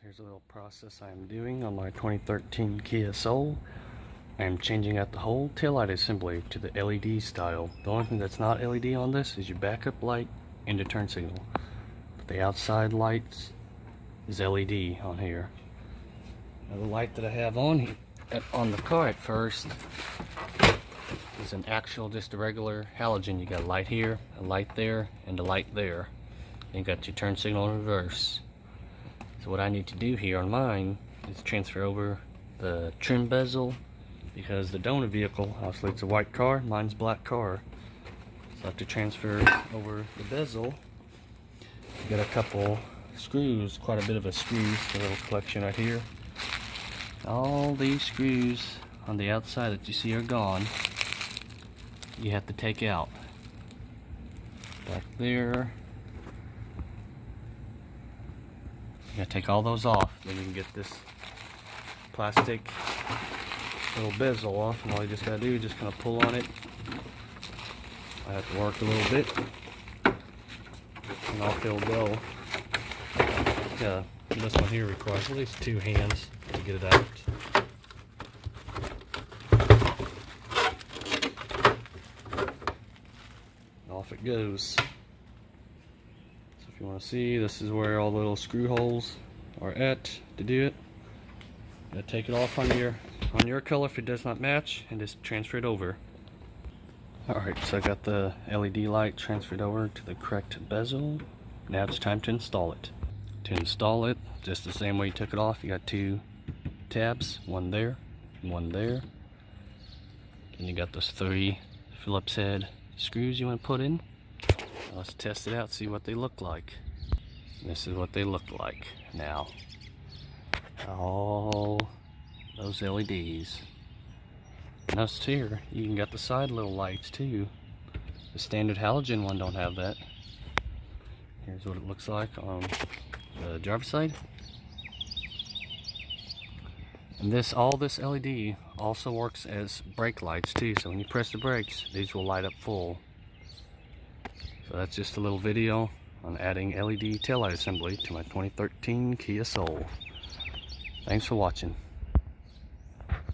Here's a little process I am doing on my 2013 Kia Soul. I am changing out the whole taillight assembly to the LED style. The only thing that's not LED on this is your backup light and the turn signal. But the outside lights is LED on here. Now the light that I have on the car at first is an actual, just a regular halogen. You got a light here, a light there, and a light there. And you got your turn signal in reverse. So what I need to do here on mine is transfer over the trim bezel, because the donor vehicle, obviously it's a white car, mine's a black car. So I have to transfer over the bezel. Got a couple screws, quite a bit of a screws, a little collection right here. All these screws on the outside that you see are gone. You have to take out. Back there. You gotta take all those off, then you can get this plastic little bezel off, and all you just gotta do is just kind of pull on it. I have to work a little bit, and off it'll go. Yeah, this one here requires at least 2 hands to get it out. And off it goes. If you want to see, this is where all the little screw holes are at to do it. You gotta take it off on your color if it does not match, and just transfer it over. Alright, so I got the LED light transferred over to the correct bezel. Now it's time to install it. To install it, just the same way you took it off, you got 2 tabs, one there and one there. And you got those 3 Phillips head screws you want to put in. Let's test it out, see what they look like. This is what they look like now. All those LEDs. Notice here, you can get the side little lights too. The standard halogen one don't have that. Here's what it looks like on the driver's side. And all this LED also works as brake lights too. So when you press the brakes, these will light up full. So that's just a little video on adding LED taillight assembly to my 2013 Kia Soul. Thanks for watching.